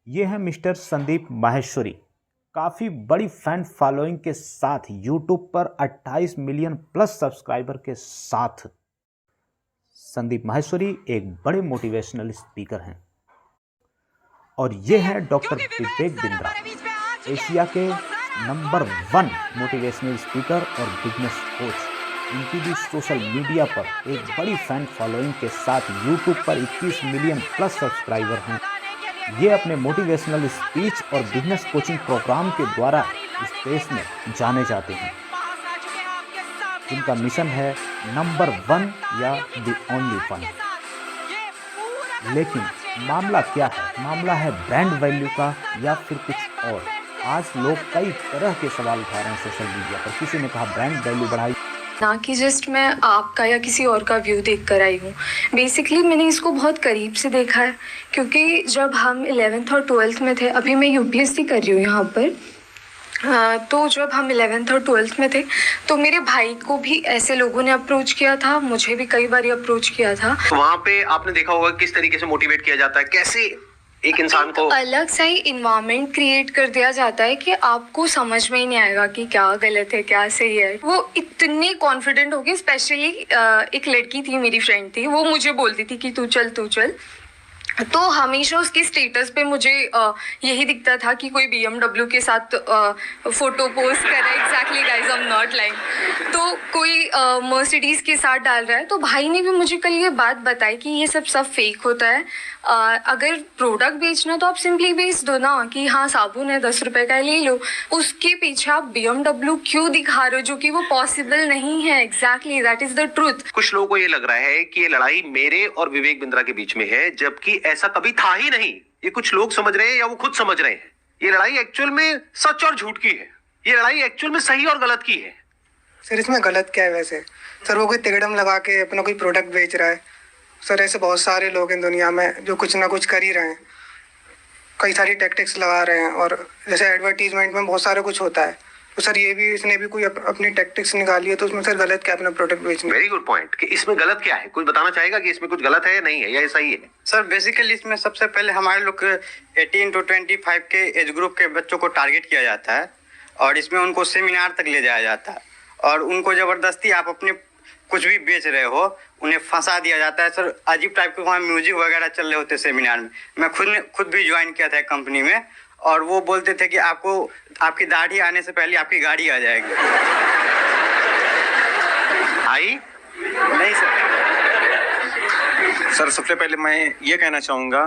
ये है मिस्टर संदीप माहेश्वरी। काफ़ी बड़ी फैन फॉलोइंग के साथ यूट्यूब पर 28 मिलियन प्लस सब्सक्राइबर के साथ संदीप माहेश्वरी एक बड़े मोटिवेशनल स्पीकर हैं और ये है डॉक्टर विवेक बिंद्रा, एशिया के नंबर 1 मोटिवेशनल स्पीकर और बिजनेस कोच। इनकी भी सोशल मीडिया पर एक बड़ी फैन फॉलोइंग के साथ यूट्यूब पर 21 मिलियन प्लस सब्सक्राइबर हैं। ये अपने मोटिवेशनल स्पीच और बिजनेस कोचिंग प्रोग्राम के द्वारा इस देश में जाने जाते हैं, जिनका मिशन है नंबर 1 या द ओनली 1। लेकिन मामला क्या है? मामला है ब्रांड वैल्यू का या फिर कुछ और। आज लोग कई तरह के सवाल उठा रहे हैं सोशल मीडिया पर। किसी ने कहा ब्रांड वैल्यू बढ़ाई, ना कि जस्ट मैं आपका या किसी और का व्यू देख कर आई हूँ। बेसिकली मैंने इसको बहुत करीब से देखा है, क्योंकि जब हम 11th और 12th में थे, अभी मैं यूपीएससी कर रही हूँ यहाँ पर, तो जब हम 11th और 12th में थे तो मेरे भाई को भी ऐसे लोगों ने अप्रोच किया था, मुझे भी कई बार अप्रोच किया था। वहाँ पे आपने देखा होगा किस तरीके से मोटिवेट किया जाता है, कैसे एक इंसान को अलग सा ही इन्वायरमेंट क्रिएट कर दिया जाता है कि आपको समझ में ही नहीं आएगा कि क्या गलत है क्या सही है। वो इतने कॉन्फिडेंट हो गए। स्पेशली एक लड़की थी, मेरी फ्रेंड थी, वो मुझे बोलती थी कि तू चल। तो हमेशा उसकी स्टेटस पे मुझे यही दिखता था कि कोई BMW के साथ फोटो पोस्ट कर रहा है। Exactly guys, I am not lying. तो कोई मर्सिडीज के साथ डाल रहा है। तो भाई ने भी मुझे कल ये बात बताई कि ये सब फेक होता है। अगर प्रोडक्ट बेचना तो आप सिंपली बेच दो ना, कि हाँ साबुन है 10 रुपए का ले लो। उसके पीछे आप BMW क्यों दिखा रहे हो, जो कि वो पॉसिबल नहीं है। Exactly, that is the truth. कुछ लोगों को ये लग रहा है कि ये लड़ाई मेरे और विवेक बिंद्रा के बीच में है, जबकि ऐसा कभी था ही नहीं। ये कुछ लोग समझ रहे हैं या वो खुद समझ रहे हैं। ये लड़ाई एक्चुअल में सच और झूठ की है। ये लड़ाई एक्चुअल में सही और गलत की है। सर इसमें गलत क्या है वैसे? सर वो कोई तिगड़म लगा के अपना कोई प्रोडक्ट बेच रहा है। सर ऐसे बहुत सारे लोग हैं दुनिया में जो कुछ ना कुछ कर ही रहे हैं, कई सारी टैक्टिक्स लगा रहे हैं। और जैसे एडवर्टीजमेंट में बहुत सारा कुछ होता है, तो सर ये भी इसने भी कोई अपनी टैक्टिक्स निकाली है, तो उसमें सर गलत क्या अपना प्रोडक्ट बेचना? वेरी गुड पॉइंट कि इसमें गलत क्या है। कोई बताना चाहेगा कि इसमें कुछ गलत है या नहीं है, या ये सही है? सर बेसिकली इसमें सबसे पहले हमारे लोग 18 to 25 के एज ग्रुप के बच्चों को टारगेट किया जाता है और इसमें उनको सेमिनार तक ले जाया जाता है और उनको ज़बरदस्ती आप अपने कुछ भी बेच रहे हो उन्हें फंसा दिया जाता है। सर अजीब टाइप के वहाँ म्यूजिक वगैरह चल रहे होते सेमिनार में। मैं खुद भी ज्वाइन किया था एक कंपनी में, और वो बोलते थे कि आपको आपकी दाढ़ी आने से पहले आपकी गाड़ी आ जाएगी। आई नहीं सर सबसे पहले मैं ये कहना चाहूँगा,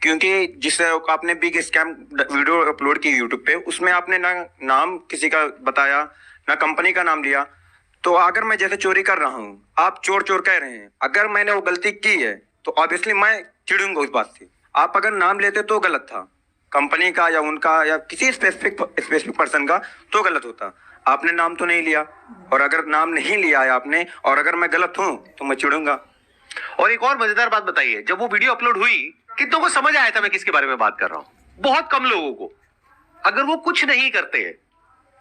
क्योंकि जिस आपने बिग स्कैम वीडियो अपलोड की यूट्यूब पे, उसमें आपने ना नाम किसी का बताया ना कंपनी का नाम लिया। तो अगर मैं जैसे चोरी कर रहा हूँ, आप चोर कह रहे हैं, अगर मैंने वो गलती की है तो ऑब्वियसली मैं चिढ़ूंगा उस बात से। आप अगर नाम लेते तो गलत था, कंपनी का या उनका या किसी स्पेसिफिक पर्सन का, तो गलत होता। आपने नाम तो नहीं लिया, और अगर नाम नहीं लिया है आपने और अगर मैं गलत हूँ तो मैं चिढ़ूंगा। और एक और मजेदार बात बताइए, जब वो वीडियो अपलोड हुई कितनों को समझ आया था मैं किसके बारे में बात कर रहा हूँ? बहुत कम लोगों को। अगर वो कुछ नहीं करते,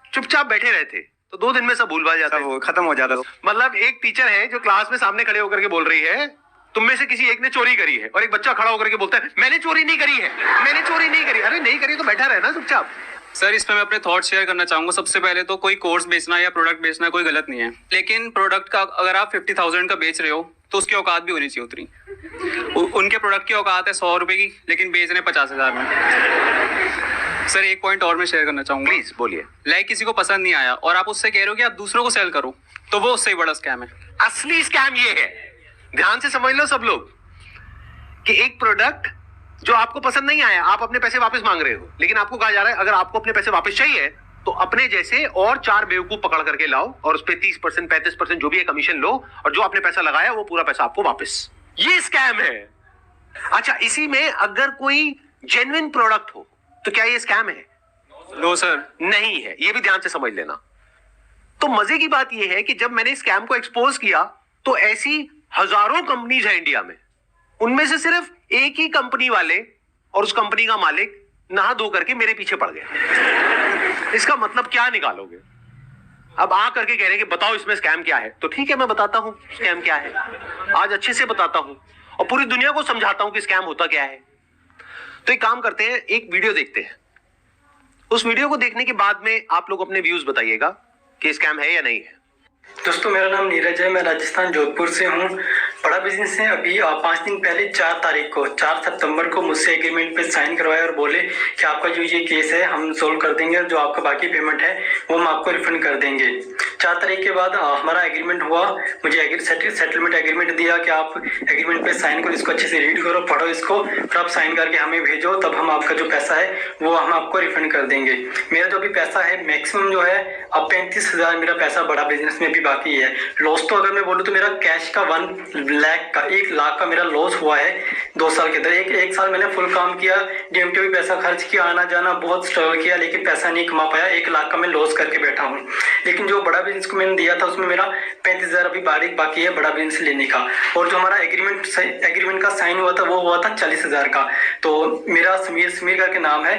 चुपचाप बैठे रहते, तो 2 दिन में सब भूल जाता है, वो खत्म हो जाता। मतलब एक टीचर है जो क्लास में सामने खड़े होकर के बोल रही है तुम में से किसी एक ने चोरी करी है, और एक बच्चा खड़ा होकर के बोलता है मैंने चोरी नहीं करी है, मैंने चोरी नहीं करी। अरे नहीं करी तो बैठा रहना चुपचाप। सर इसमें मैं अपने थॉट शेयर करना चाहूँगा। सबसे पहले तो कोई कोर्स बेचना या प्रोडक्ट बेचना कोई गलत नहीं है, लेकिन प्रोडक्ट का अगर आप 50,000 का बेच रहे हो तो उसकी औकात भी होनी चाहिए उतनी। उनके प्रोडक्ट की औकात है 100 रुपये की, लेकिन बेच रहे 50,000 में। सर एक पॉइंट और मैं शेयर करना चाहूँगा। प्लीज बोलिए। लाइक किसी को पसंद नहीं आया और आप उससे कह रहे हो कि आप दूसरों को सेल करो, तो वो उससे बड़ा स्कैम है। असली स्कैम ये है, ध्यान से समझ लो सब लोग, कि एक प्रोडक्ट जो आपको पसंद नहीं आया, आप अपने पैसे वापस मांग रहे हो, लेकिन आपको कहा जा रहा है अगर आपको अपने पैसे वापस चाहिए तो अपने जैसे और 4 बेवकूफ पकड़ करके लाओ और उस पे 30% 35% जो भी है कमीशन लो, और जो आपने पैसा लगाया वो पूरा पैसा आपको वापस। ये स्कैम है। अच्छा, इसी में अगर कोई जेन्युइन प्रोडक्ट हो तो क्या ये स्कैम है? नो सर, नहीं है। ये भी ध्यान से समझ लेना। तो मजे की बात यह है कि जब मैंने स्कैम को एक्सपोज किया तो ऐसी हजारों कंपनीज है इंडिया में, उनमें से सिर्फ एक ही कंपनी वाले और उस कंपनी का मालिक नहा धो करके मेरे पीछे पड़ गया। इसका मतलब क्या निकालोगे? अब आ करके कह रहे कि बताओ इसमें स्कैम क्या है, तो ठीक है मैं बताता हूं स्कैम क्या है। आज अच्छे से बताता हूं और पूरी दुनिया को समझाता हूं कि स्कैम होता क्या है। तो एक काम करते हैं, एक वीडियो देखते हैं। उस वीडियो को देखने के बाद में आप लोग अपने व्यूज बताइएगा कि स्कैम है या नहीं है। दोस्तों मेरा नाम नीरज है, मैं राजस्थान जोधपुर से हूँ। बड़ा बिजनेस है। अभी 5 दिन पहले 4 सितंबर को मुझसे एग्रीमेंट पे साइन करवाया और बोले कि आपका जो ये केस है हम सोल्व कर देंगे, जो आपका बाकी पेमेंट है वो हम आपको रिफंड कर देंगे। 4 तारीख के बाद हमारा एग्रीमेंट हुआ, मुझे सेटलमेंट एग्रीमेंट दिया कि आप एग्रीमेंट पे साइन करो, इसको अच्छे से रीड करो, पढ़ो इसको, फिर आप साइन करके हमें भेजो, तब हम आपका जो पैसा है वो हम आपको रिफंड कर देंगे। मेरा जो अभी पैसा है मैक्सिमम जो है अब 35,000 मेरा पैसा बड़ा बिजनेस में भी बाकी है। लॉस तो अगर मैं बोलूँ तो मेरा कैश का 1 लाख का मेरा लॉस हुआ है 2 साल के अंदर। एक साल मैंने फुल काम किया, डीएमटी भी पैसा खर्च किया, आना जाना बहुत स्ट्रगल किया, लेकिन पैसा नहीं कमा पाया। 1 लाख का मैं लॉस करके बैठा हूँ। लेकिन जो बड़ा बिजनेस को मैंने दिया था उसमें मेरा 35,000 अभी बाकी है बड़ा बिजनेस लेने का। और जो हमारा एग्रीमेंट का साइन हुआ था वो हुआ था 40,000 का। तो मेरा समीर करके नाम है,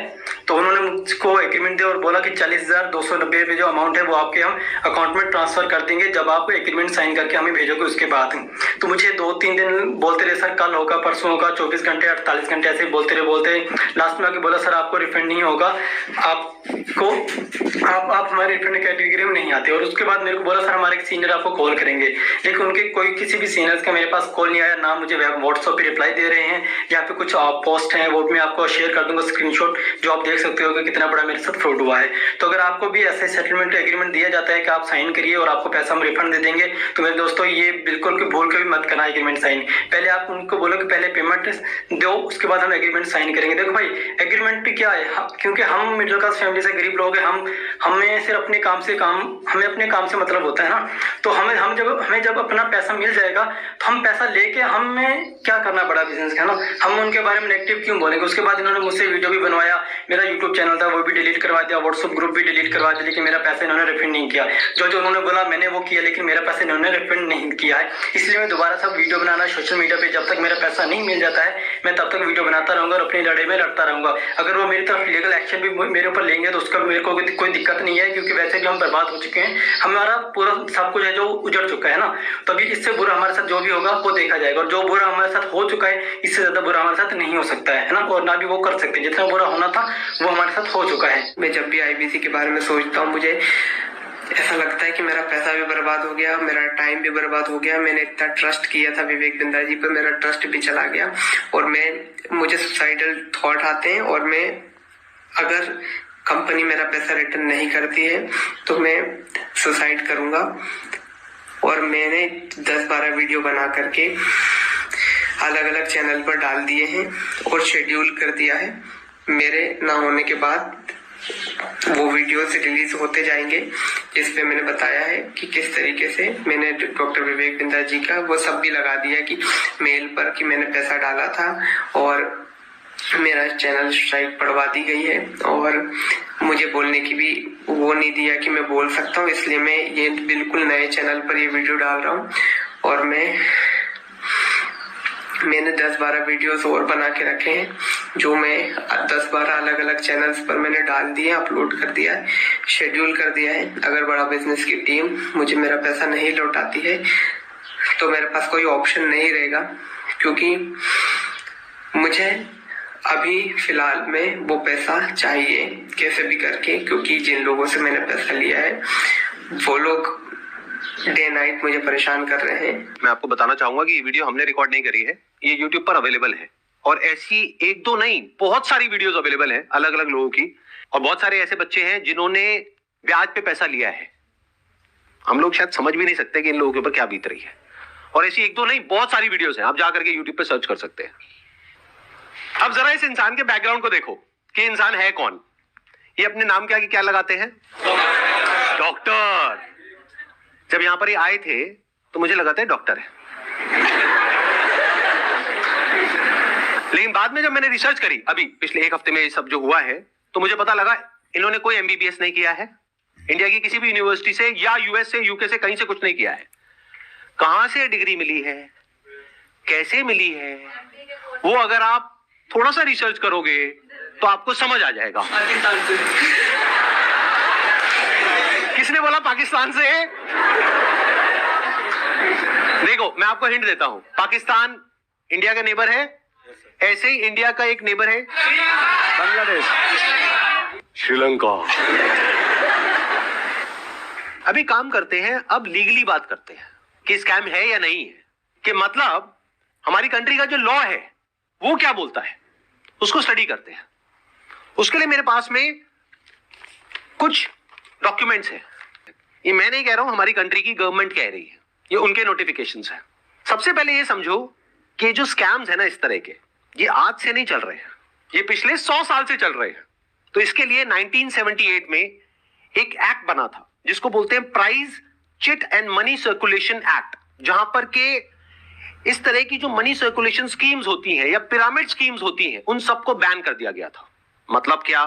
तो उन्होंने मुझको एग्रीमेंट दिया और बोला कि 40,290 रुपये जो अमाउंट है वो आपके हम अकाउंट में ट्रांसफर कर देंगे जब आप एग्रीमेंट साइन करके हमें भेजोगे उसके बाद। तो मुझे 2-3 दिन बोलते रहे, सर कल होगा, परसों होगा, 24 घंटे 48 घंटे ऐसे बोलते रहे। लास्ट में आके बोला सर आपको रिफंड नहीं होगा, आप हमारे रिफंड कैटेगरी में नहीं आते। और उसके बाद मेरे को बोला सर हमारे सीनियर आपको कॉल करेंगे, लेकिन उनके किसी भी सीनियर्स का मेरे पास कॉल नहीं आया, ना मुझे व्हाट्सएप पे रिप्लाई दे रहे हैं। यहाँ पे कुछ पोस्ट हैं वो मैं आपको शेयर कर दूंगा स्क्रीनशॉट, जो आप देख सकते हो कि कितना बड़ा मेरे साथ फ्रॉड हुआ है। तो अगर आपको भी ऐसे सेटलमेंट एग्रीमेंट दिया जाता है कि आप साइन करिए और आपको पैसा हम रिफंड दे देंगे, तो मेरे दोस्तों ये बिल्कुल भी भूल के भी मत करना एग्रीमेंट साइन। पहले आप उनको बोलो कि पहले पेमेंट दो, उसके बाद हम एग्रीमेंट साइन करेंगे। देखो भाई एग्रीमेंट भी क्या है, क्योंकि हम मिडिल क्लास फैमिली से गरीब लोग हैं, हमें सिर्फ अपने काम से मतलब होता है ना। तो हमें जब अपना पैसा मिल जाएगा तो हम पैसा लेके हमें क्या करना बड़ा बिजनेस का ना, हम उनके बारे में नेगेटिव क्यों बोलेंगे। उसके बाद इन्होंने मुझसे वीडियो भी बनवाया, मेरा यूट्यूब चैनल था वो भी डिलीट करवा दिया, व्हाट्सएप ग्रुप भी डिलीट करवा दिया, लेकिन मेरा पैसा इन्होंने रिफंड नहीं किया। जो उन्होंने बोला मैंने वो किया, लेकिन मेरा पैसा इन्होंने रिफंड नहीं किया है। इसलिए मैं दोबारा सब वीडियो बनाना सोशल मीडिया पे, जब तक मेरा पैसा नहीं मिल जाता है मैं तब तक वीडियो बनाता रहूंगा और अपनी लड़ाई में लड़ता रहूंगा। अगर वो मेरी तरफ लीगल एक्शन भी मेरे ऊपर लेंगे तो उसका मेरे को कोई दिक्कत नहीं है, क्योंकि वैसे भी हम बर्बाद हो चुके हैं, हमारा पूरा सब कुछ है जो उजड़ चुका है ना। तभी इससे बुरा हमारे साथ जो भी होगा वो देखा जाएगा, और जो बुरा हमारे साथ हो चुका है इससे ज्यादा बुरा हमारे साथ नहीं हो सकता है ना, और ना भी वो कर सकते। जितना बुरा होना था वो हमारे साथ हो चुका है। मैं जब भी आईबीसी के बारे में सोचता हूँ मुझे ऐसा लगता है कि मेरा पैसा भी बर्बाद हो गया, मेरा टाइम भी बर्बाद हो गया। मैंने इतना ट्रस्ट किया था विवेक बिंदा जी पर, मेरा ट्रस्ट भी चला गया और मुझे सुसाइडल थॉट आते हैं। और मैं अगर कंपनी मेरा पैसा रिटर्न नहीं करती है तो मैं सुसाइड करूंगा। और मैंने 10-12 वीडियो बना करके अलग अलग चैनल पर डाल दिए हैं और शेड्यूल कर दिया है। मेरे ना होने के बाद वो वीडियोस रिलीज होते जाएंगे, जिसपे मैंने बताया है कि किस तरीके से मैंने डॉक्टर विवेक बिंदा जी का वो सब भी लगा दिया कि मेल पर कि मैंने पैसा डाला था, और मेरा चैनल स्ट्राइक पड़वा दी गई है। और मुझे बोलने की भी वो नहीं दिया कि मैं बोल सकता हूँ, इसलिए मैं ये बिल्कुल नए चैनल पर ये वीडियो डाल रहा हूँ। और मैंने 10-12 वीडियोस और बना के रखे हैं, जो मैं 10-12 अलग अलग चैनल्स पर मैंने डाल दिए, अपलोड कर दिया है, शेड्यूल कर दिया है। अगर बड़ा बिजनेस की टीम मुझे मेरा पैसा नहीं लौटाती है तो मेरे पास कोई ऑप्शन नहीं रहेगा, क्योंकि मुझे अभी फिलहाल में वो पैसा चाहिए कैसे भी करके, क्योंकि जिन लोगों से मैंने पैसा लिया है वो लोग डे नाइट मुझे परेशान कर रहे हैं। मैं आपको बताना चाहूंगा कि ये वीडियो हमने रिकॉर्ड नहीं करी है, ये YouTube पर अवेलेबल है, और ऐसी 1-2 नहीं बहुत सारी वीडियोस अवेलेबल हैं अलग अलग लोगों की। और बहुत सारे ऐसे बच्चे हैं जिन्होंने ब्याज पे पैसा लिया है, हम लोग शायद समझ भी नहीं सकते कि इन लोगों के ऊपर क्या बीत रही है। और ऐसी 1-2 नहीं बहुत सारी वीडियोस हैं, आप जाकर के YouTube पे सर्च कर सकते हैं। अब जरा इस इंसान के बैकग्राउंड को देखो कि इंसान है कौन। ये अपने नाम के आगे क्या लगाते हैं? डॉक्टर। जब यहां पर ये आए थे तो मुझे लगा था डॉक्टर है, लेकिन बाद में जब मैंने रिसर्च करी अभी पिछले 1 हफ्ते में ये सब जो हुआ है, तो मुझे पता लगा इन्होंने कोई MBBS नहीं किया है इंडिया की किसी भी यूनिवर्सिटी से, या US से, UK से, कहीं से कुछ नहीं किया है। कहां से डिग्री मिली है, कैसे मिली है, वो अगर आप थोड़ा सा रिसर्च करोगे तो आपको समझ आ जाएगा। किसने बोला पाकिस्तान से? देखो मैं आपको हिंट देता हूं, पाकिस्तान इंडिया का नेबर है, ऐसे ही इंडिया का एक नेबर है बांग्लादेश, श्रीलंका। अभी काम करते हैं, अब लीगली बात करते हैं कि स्कैम है या नहीं है, कि मतलब हमारी कंट्री का जो लॉ है वो क्या बोलता है, उसको स्टडी करते हैं। उसके लिए मेरे पास में कुछ डॉक्यूमेंट्स हैं। ये मैं नहीं कह रहा हूं, हमारी कंट्री की गवर्नमेंट कह रही है, ये उनके नोटिफिकेशंस हैं। सबसे पहले ये समझो कि जो स्कैम्स है ना इस तरह के, ये आज से नहीं चल रहे हैं, ये पिछले 100 साल से चल रहे हैं। तो इसके लिए 1978 में एक एक्ट बना था जिसको बोलते हैं prize chit and money circulation act, जहां पर के इस तरह की जो मनी सर्कुलेशन स्कीम्स होती हैं या पिरामिड स्कीम्स होती हैं उन सबको बैन कर दिया गया था। मतलब क्या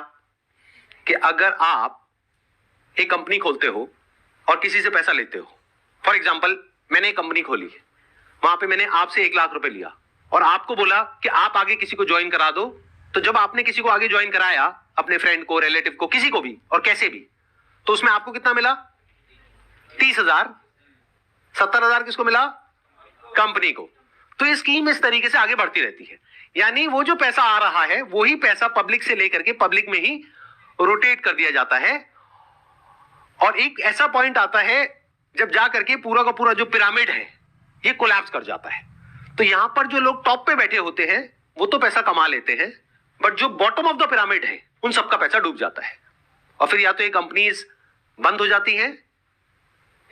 कि अगर आप एक कंपनी खोलते हो और किसी से पैसा लेते हो, फॉर एग्जांपल मैंने एक कंपनी खोली, वहां पे मैंने आपसे 1 लाख रुपए लिया और आपको बोला कि आप आगे किसी को ज्वाइन करा दो, तो जब आपने किसी को आगे ज्वाइन कराया, अपने फ्रेंड को, रिलेटिव को, किसी को भी और कैसे भी, तो उसमें आपको कितना मिला? 30,000। 70,000 किसको मिला? कंपनी को। तो ये स्कीम इस तरीके से आगे बढ़ती रहती है, यानी वो जो पैसा आ रहा है वही पैसा पब्लिक से लेकर के पब्लिक में ही रोटेट कर दिया जाता है। और एक ऐसा पॉइंट आता है जब जा करके पूरा का पूरा जो पिरामिड है ये कोलैप्स कर जाता है। तो यहां पर जो लोग टॉप पे बैठे होते हैं वो तो पैसा कमा लेते हैं, बट जो बॉटम ऑफ द पिरामिड है उन सबका पैसा डूब जाता है। और फिर या तो ये कंपनीज बंद हो जाती हैं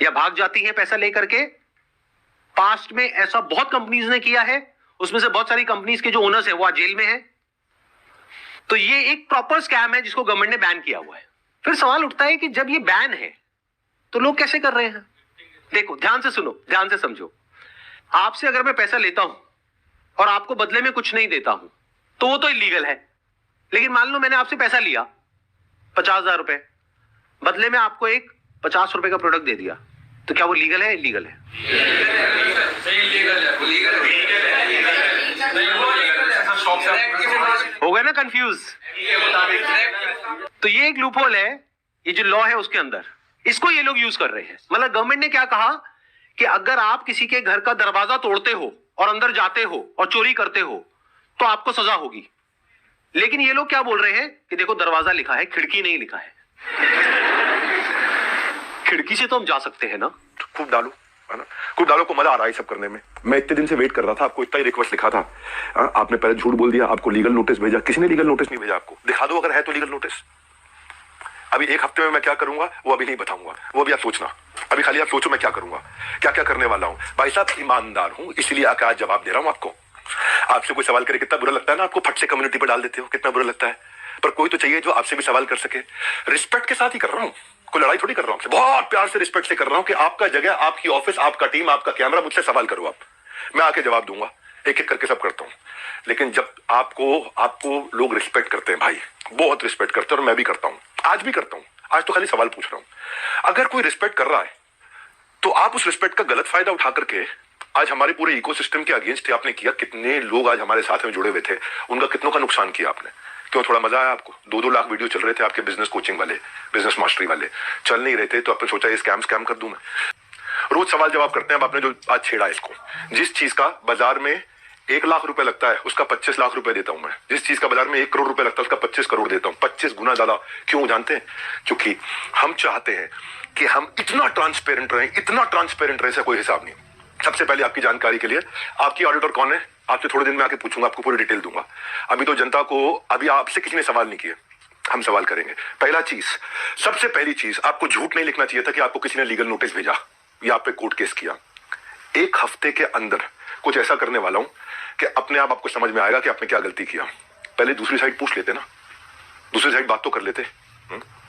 या भाग जाती हैं पैसा लेकर के। पास्ट में ऐसा बहुत कंपनीज ने किया है, उसमें से बहुत सारी कंपनीज के जो ओनर्स है वो आज जेल में है। तो ये एक प्रॉपर स्कैम है जिसको गवर्नमेंट ने बैन किया हुआ है। फिर सवाल उठता है कि जब ये बैन है तो लोग कैसे कर रहे हैं? देखो, ध्यान से सुनो, ध्यान से समझो। आपसे अगर मैं पैसा लेता हूं और आपको बदले में कुछ नहीं देता हूं तो वो तो इलीगल है। लेकिन मान लो मैंने आपसे पैसा लिया 50,000 रुपए, बदले में आपको एक 50 रुपए का प्रोडक्ट दे दिया, तो क्या वो लीगल है? इलीगल है? हो गए ना कंफ्यूज? तो ये एक लूपहोल है, ये जो लॉ है उसके अंदर, इसको ये लोग यूज कर रहे हैं। मतलब गवर्नमेंट ने क्या कहा कि अगर आप किसी के घर का दरवाजा तोड़ते हो और अंदर जाते हो और चोरी करते हो तो आपको सजा होगी। लेकिन ये लोग क्या बोल रहे हैं कि देखो दरवाजा लिखा है, खिड़की नहीं लिखा है। खिड़की से तो हम जा सकते हैं ना। खूब डालो, है ना, खूब डालो को मजा आ रहा है सब करने में। मैं इतने दिन से वेट कर रहा था, आपको इतना ही रिक्वेस्ट लिखा था, आपने पहले झूठ बोल दिया, आपको लीगल नोटिस भेजा। किसी ने लीगल नोटिस नहीं भेजा आपको। दिखा दो अगर है तो लीगल नोटिस। अभी 1 हफ्ते में मैं क्या करूंगा वो अभी नहीं बताऊंगा, वो भी आप सोचना। अभी खाली आप सोचो मैं क्या करूंगा, क्या क्या करने वाला हूं। भाई साहब ईमानदार हूं, इसलिए आकर आज जवाब दे रहा हूं आपको। आपसे कोई सवाल करे कितना बुरा लगता है ना, आपको फट से कम्युनिटी पर डाल देते हो, कितना बुरा लगता है। पर कोई तो चाहिए जो आपसे भी सवाल कर सके। रिस्पेक्ट के साथ ही कर रहा हूँ, कोई लड़ाई थोड़ी कर रहा हूँ, बहुत प्यार से रिस्पेक्ट से कर रहा हूँ कि आपका जगह, आपकी ऑफिस, आपका टीम, आपका कैमरा, मुझसे सवाल करो आप, मैं आके जवाब दूंगा। एक एक करके सब करता हूँ। लेकिन जब आपको लोग रिस्पेक्ट करते हैं भाई, बहुत रिस्पेक्ट करते हैं, और मैं भी करता हूँ, आज भी करता हूँ। आज तो खाली सवाल पूछ रहा हूं। अगर कोई रिस्पेक्ट कर रहा है तो आप उस रिस्पेक्ट का गलत फायदा उठा करके आज हमारे पूरे इकोसिस्टम के अगेंस्ट आपने किया। कितने लोग आज हमारे साथ में जुड़े हुए थे, उनका कितनों का नुकसान किया आपने। क्यों? थोड़ा मजा आया आपको? 2-2 लाख वीडियो चल रहे थे आपके बिजनेस कोचिंग वाले, बिजनेस मास्टरी वाले, चल नहीं रहे थे तो आपने सोचा ये स्कैम कर दूं मैं। रोज सवाल जवाब करते हैं। अब आपने जो आज छेड़ा इसको, जिस चीज का बाजार में 1 लाख रुपए लगता है उसका 25 लाख रुपए देता हूं मैं। जिस चीज का बाजार में 1 करोड़ रुपए लगता है उसका 25 करोड़ देता हूं, 25 गुना ज्यादा। क्यों जानते हैं? क्योंकि हम चाहते हैं कि हम इतना ट्रांसपेरेंट रहें, इतना ट्रांसपेरेंट रहे, कोई हिसाब नहीं। सबसे पहले आपकी जानकारी के लिए, आपकी ऑडिटर कौन है आपसे थोड़े दिन में आके पूछूंगा, आपको पूरी डिटेल दूंगा। अभी तो जनता को, अभी आपसे किसी ने सवाल नहीं किए, हम सवाल करेंगे। पहला चीज, सबसे पहली चीज, आपको झूठ नहीं लिखना चाहिए था कि आपको किसी ने लीगल नोटिस भेजा या आप पे कोर्ट केस किया। 1 हफ्ते के अंदर कुछ ऐसा करने वाला हूं कि अपने आप आपको समझ में आएगा कि आपने क्या गलती किया। पहले दूसरी साइड पूछ लेते ना, दूसरी साइड बात तो कर लेते।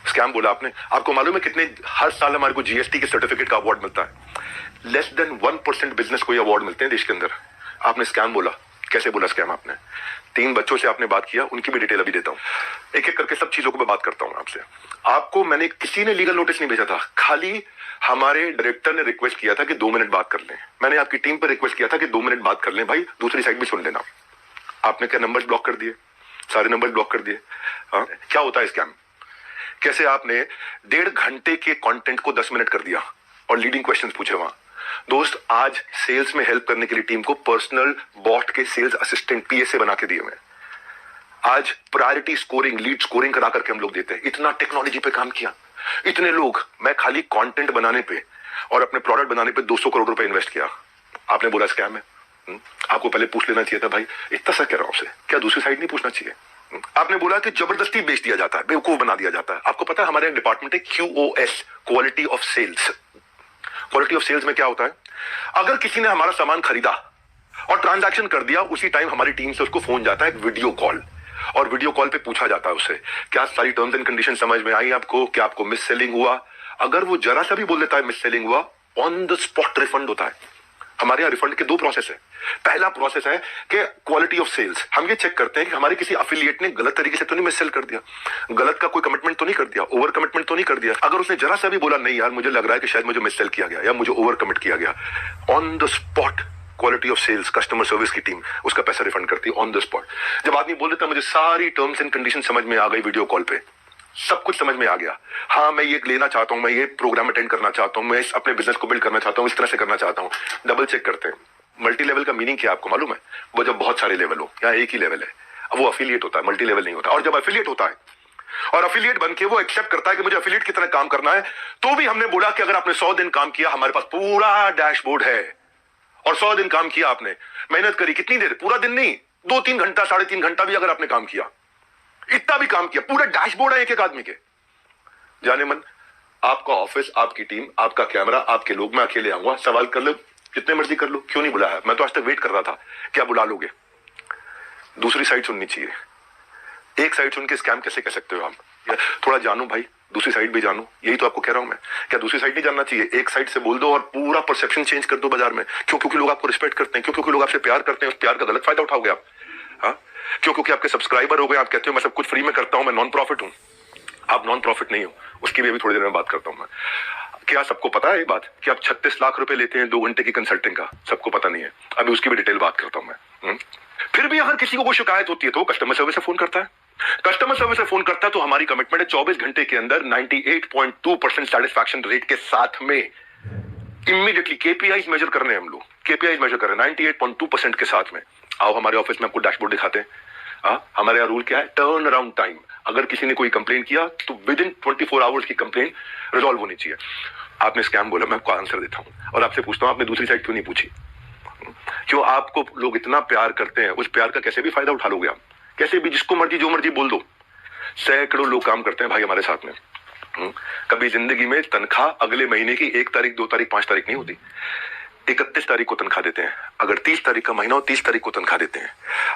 स्कैम बोला आपने, आपको मालूम है कितने हर साल हमारे को जीएसटी के सर्टिफिकेट का अवार्ड मिलता है? लेस देन 1% बिजनेस को ये अवार्ड मिलते हैं देश के अंदर। आपने स्कैम बोला, कैसे बोला स्कैम आपने? 3 बच्चों से आपने बात किया, उनकी भी डिटेल अभी देता हूं। एक एक करके सब चीजों को मैं बात करता हूं आपसे। आपको मैंने, किसी ने लीगल नोटिस नहीं भेजा था, खाली हमारे डायरेक्टर ने रिक्वेस्ट किया था कि 2 मिनट बात कर लें। मैंने आपकी टीम पर रिक्वेस्ट किया था कि 2 मिनट बात कर लें भाई, दूसरी साइड भी सुन लेना। आपने क्या नंबर ब्लॉक कर दिए? सारे नंबर ब्लॉक कर दिए। क्या होता है स्कैम? कैसे आपने 1.5 घंटे के कंटेंट को 10 मिनट कर दिया और लीडिंग क्वेश्चंस पूछे वहां। दोस्त, आज सेल्स में हेल्प करने के लिए टीम को पर्सनल बॉट के सेल्स असिस्टेंट पीएसए बना के दिए मैं। आज प्रायोरिटी स्कोरिंग, लीड स्कोरिंग करा करके हम लोग देते हैं। इतना टेक्नोलॉजी पे काम किया, इतने लोग, मैं खाली कंटेंट बनाने पे और अपने प्रोडक्ट बनाने पे 200 करोड़ रुपए इन्वेस्ट किया। आपने बोला स्कैम है, आपको पहले पूछ लेना चाहिए था भाई, इतना सा कह रहा हूं आपसे, क्या दूसरी साइड नहीं पूछना चाहिए? आपने बोला कि जबरदस्ती बेच दिया जाता है, बेवकूफ बना दिया जाता है। आपको पता है हमारे डिपार्टमेंट है QoS, quality of sales. Quality of sales में क्या होता है, अगर किसी ने हमारा सामान खरीदा और ट्रांजैक्शन कर दिया, उसी टाइम हमारी टीम से उसको फोन जाता है, वीडियो कॉल, और वीडियो कॉल पे पूछा जाता है उससे, क्या सारी टर्म्स एंड कंडीशन समझ में आई आपको, क्या आपको मिस सेलिंग हुआ? अगर वो जरा सा भी बोल देता है मिस सेलिंग हुआ, ऑन द स्पॉट रिफंड होता है। हमारे यहाँ रिफंड के 2 प्रोसेस है। पहला प्रोसेस है कि क्वालिटी ऑफ सेल्स, हम ये चेक करते हैं कि हमारे किसी एफिलिएट ने गलत तरीके से तो नहीं मिस सेल कर दिया, गलत का कोई कमिटमेंट तो नहीं कर दिया, ओवर कमिटमेंट तो नहीं कर दिया। अगर उसने जरा सा भी बोला नहीं यार मुझे लग रहा है कि शायद मुझे मिस सेल किया गया या मुझे ओवर कमिट किया गया, on the spot quality of sales customer service की टीम उसका पैसा रिफंड करती है ऑन द स्पॉट। जब आदमी बोल देता मुझे सारी टर्म्स एंड कंडीशन समझ में आ गई, वीडियो कॉल पे सब कुछ समझ में आ गया, हाँ मैं ये लेना चाहता हूं, मैं ये प्रोग्राम अटेंड करना चाहता हूं, मैं अपने बिजनेस को बिल्ड करना चाहता हूं, इस तरह से करना चाहता हूं, डबल चेक करते हैं। मल्टी लेवल का मीनिंग क्या आपको मालूम है? वो जब बहुत सारे लेवल हो, यहाँ एक ही लेवल है, अब वो अफिलिएट होता है, मल्टी लेवल नहीं होता। और जब अफिलिएट होता है और अफिलिएट बन के वो एक्सेप्ट करता है कि मुझे अफिलिएट की तरह काम करना है, तो भी हमने बोला कि अगर आपने 100 दिन काम किया, हमारे पास पूरा डैशबोर्ड है, और 100 दिन काम किया आपने, मेहनत करी, कितनी देर, पूरा दिन नहीं, 2-3 घंटा, 3.5 घंटा भी अगर आपने काम किया, इतना भी काम किया, पूरा डैशबोर्ड है एक एक आदमी के। जाने मन, आपका ऑफिस, आपकी टीम, आपका कैमरा, आपके लोग, मैं अकेले आऊंगा, सवाल कर लो जितने मर्जी कर लो, क्यों नहीं बुलाया? मैं तो आज तक वेट कर रहा था, क्या बुला लोगे? दूसरी साइड सुननी चाहिए। एक साइड सुन के स्कैम कैसे कह सकते हो आप? थोड़ा जानो भाई, दूसरी साइड भी जानो, यही तो आपको कह रहा हूं मैं। क्या दूसरी साइड नहीं जानना चाहिए? एक साइड से बोल दो और पूरा परसेप्शन चेंज कर दो बाजार में। क्यों? क्योंकि लोग आपको रिस्पेक्ट करते हैं। क्यों? क्योंकि लोग आपसे प्यार करते हैं। उस प्यार का गलत फायदा उठाओगे आप? हाँ, क्यों? क्योंकि आपके सब्सक्राइबर हो गए, आप कहते हो मैं सब कुछ फ्री में करता हूं, मैं नॉन प्रॉफिट हूं। आप नॉन प्रॉफिट नहीं हो, उसकी भी अभी थोड़ी देर में बात करता हूं मैं। क्या सबको पता है ये बात कि आप 36 लाख रुपए लेते हैं 2 घंटे की कंसल्टिंग का? सबको पता नहीं है, अभी उसकी भी डिटेल बात करता हूं मैं। फिर भी अगर किसी को कोई शिकायत होती है तो कस्टमर सर्विस से फोन करता है। कस्टमर सर्विस से फोन करता है तो हमारी कमिटमेंट है 24 घंटे के अंदर 98.2% सेटिस्फैक्शन रेट के साथ में इमीडिएटली केपीआईज मेजर करने हैं हम लोग, केपीआईज मेजर कर रहे हैं 98.2% के साथ में। आओ हमारे ऑफिस में आपको डैशबोर्ड दिखाते हैं। हमारे यहाँ रूल क्या है? Turn around time. अगर किसी ने कोई कंप्लेन किया तो विद इन 24 आवर्स की कंप्लेन रिजॉल्व होनी चाहिए। आपने स्कैम बोला, मैं आपको आंसर देता हूं और आपसे पूछता हूं आपने दूसरी साइड क्यों नहीं पूछी? क्यों? आपको लोग इतना प्यार करते हैं, उस प्यार का कैसे भी फायदा उठा लोगे आप? कैसे भी, जिसको मर्जी जो मर्जी बोल दो। सैकड़ों लोग काम करते हैं भाई हमारे साथ में। कभी जिंदगी में तनख्वाह अगले महीने की 1 तारीख, 2 तारीख, 5 तारीख नहीं होती, 31 तारीख को तनख्वाह देते हैं। अगर 30 तारीख का महीना हो 30 तारीख को तनख्वाह देते हैं।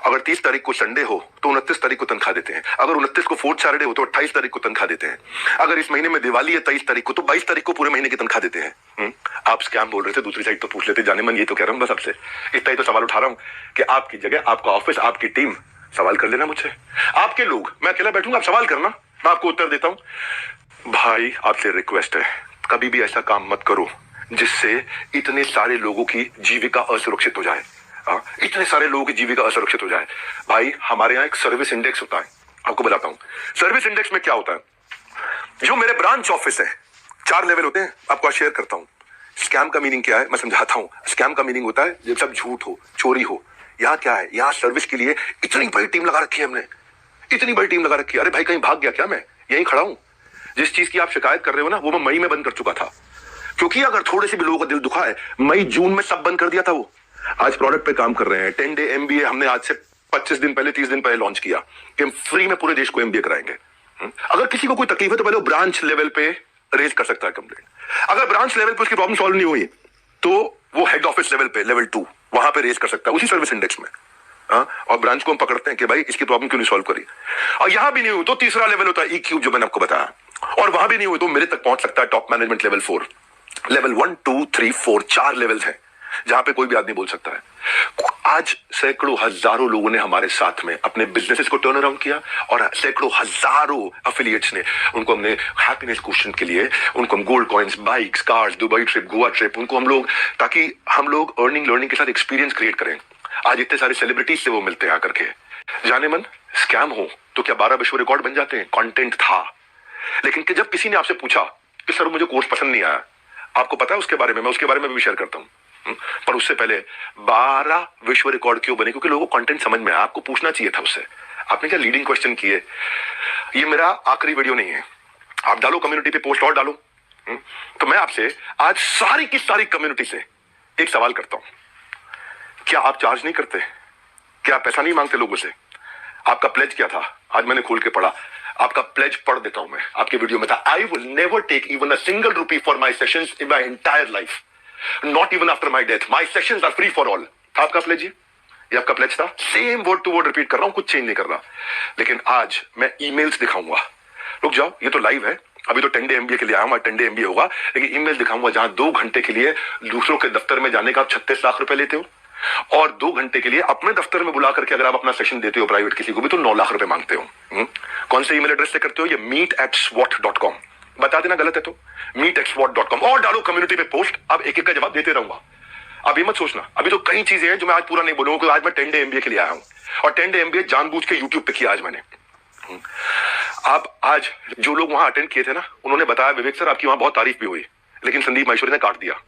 अगर 30 तारीख को संडे हो तो 29 तारीख को तनख्वाह देते हैं। अगर 29 को 4th सैटरडे हो तो 28 तारीख को तनख्वाह देते हैं। अगर इस महीने में दिवाली है 23 तारीख को तो 22 तारीख को पूरे महीने की तनख्वाह देते हैं। आप स्कैम बोल रहे थे, दूसरी साइड तो पूछ लेते। जाने मन, ये तो कह रहा हूं बस आपसे, इतना ही तो सवाल उठा रहा हूं कि आपकी जगह, आपका ऑफिस, आपकी टीम सवाल कर लेना मुझसे। आपके लोग, मैं अकेला बैठूंगा, आप सवाल करना, मैं आपको उत्तर देता हूं। भाई आपसे रिक्वेस्ट है, कभी भी ऐसा काम मत करो जिससे इतने सारे लोगों की जीविका असुरक्षित हो जाए। इतने सारे लोगों की जीविका असुरक्षित हो जाए। भाई हमारे यहाँ एक सर्विस इंडेक्स होता है, आपको बताता हूं। सर्विस इंडेक्स में क्या होता है? जो मेरे ब्रांच ऑफिस है, 4 लेवल होते हैं, आपको शेयर करता हूं। स्कैम का मीनिंग क्या है मैं समझाता हूं। स्कैम का मीनिंग होता है जब सब झूठ हो, चोरी हो। यहाँ क्या है? यहाँ सर्विस के लिए इतनी बड़ी टीम लगा रखी है हमने, इतनी बड़ी टीम लगा रखी है। अरे भाई कहीं भाग गया क्या? मैं यहीं खड़ा हूं। जिस चीज की आप शिकायत कर रहे हो ना, वो मैं मई में बंद कर चुका था, क्योंकि अगर थोड़े से भी लोगों का दिल दुखा है, मई जून में सब बंद कर दिया था वो। आज प्रोडक्ट पे काम कर रहे हैं। 10 डे MBA हमने आज से 25 दिन पहले, 30 दिन पहले लॉन्च किया कि हम फ्री में पूरे देश को MBA कराएंगे। अगर किसी को कोई तकलीफ है तो पहले वो ब्रांच लेवल पे रेज कर सकता है कंप्लेंट। अगर ब्रांच लेवल पे उसकी प्रॉब्लम सॉल्व नहीं हुई तो वो हेड ऑफिस लेवल पे, लेवल 2, वहां पे रेज कर सकता है उसी सर्विस इंडेक्स में। और ब्रांच को हम पकड़ते हैं कि भाई इसकी प्रॉब्लम क्यों नहीं सॉल्व करी। और यहां भी नहीं हुई तो तीसरा लेवल होता है EQ, जो मैंने आपको बताया। और वहां भी नहीं हुई तो मेरे तक पहुंच सकता है top management level 4। Level 1, 2, 3, 4, 4 levels हैं जहां पे कोई भी आदमी बोल सकता है। आज सैकड़ों हजारों लोगों ने हमारे साथ में अपने बिजनेसेस को टर्न अराउंड किया, और सैकड़ों हजारों एफिलिएट्स ने, उनको हमने हैप्पीनेस क्वेश्चन के लिए, उनको हम gold coins, bikes, cars, Dubai trip, Goa trip, उनको हम लोग, ताकि हम लोग अर्निंग लर्निंग के साथ एक्सपीरियंस क्रिएट करें। आज इतने सारे सेलिब्रिटीज से वो मिलते हैं आकर के। जाने मन, स्कैम हो तो क्या 12 विश्व रिकॉर्ड बन जाते हैं? कंटेंट था, लेकिन कि जब किसी ने आपसे पूछा कि सर मुझे कोर्स पसंद नहीं आया, आपको पता है उसके बारे में, मैं उसके बारे में भी शेयर करता हूं। पर उससे पहले 12 विश्व रिकॉर्ड क्यों बने? क्योंकि लोगों को कंटेंट समझ में आया। आपको पूछना चाहिए था उससे। आपने क्या लीडिंग क्वेश्चन किए? ये मेरा आखिरी वीडियो नहीं है, आप डालो कम्युनिटी पे पोस्ट और डालो। तो मैं आपसे आज सारी की सारी कम्युनिटी से एक सवाल करता हूं, क्या आप चार्ज नहीं करते? क्या आप पैसा नहीं मांगते लोगों से? आपका प्लेज क्या था? आज मैंने खोल के पढ़ा, आपका प्लेज पढ़ देता हूं मैं, आपके वीडियो में था, I will never take even a single rupee for my sessions in my entire life, not even after my death, my sessions are free for all. आपका प्लेज ये आपका प्लेज था, same word to word repeat कर रहा हूं, कुछ change नहीं कर रहा। लेकिन आज मैं ईमेल्स दिखाऊंगा, रुक जाओ, ये तो लाइव है, अभी तो 10 डे MBA के लिए आया हूं, 10 डे MBA होगा, लेकिन ईमेल दिखाऊंगा जहां 2 घंटे के लिए दूसरों के दफ्तर में जाने का आप 36 लाख रुपए लेते हो, और 2 घंटे के लिए अपने दफ्तर में बुला करके अगर आप अपना सेशन देते हो प्राइवेट किसी को भी तो 9 लाख रुपए मांगते हो। कौन से ईमेल एड्रेस से करते हो? ये meet@swat.com, बता देना गलत है तो meet@swat.com, और डालो कम्युनिटी पे पोस्ट। अब एक एक का जवाब देते रहूंगा, अभी मत सोचना, अभी तो कई चीजें हैं जो मैं आज पूरा नहीं बोलूंगा, क्योंकि आज मैं 10 डे MBA के लिए आया हूं, और 10 डे MBA जानबूझ के यूट्यूब पे किया आज मैंने। आप आज जो लोग वहां अटेंड किए थे ना, उन्होंने बताया विवेक सर आपकी वहां बहुत तारीफ भी हुई, लेकिन संदीप माहेश्वरी ने काट दिया।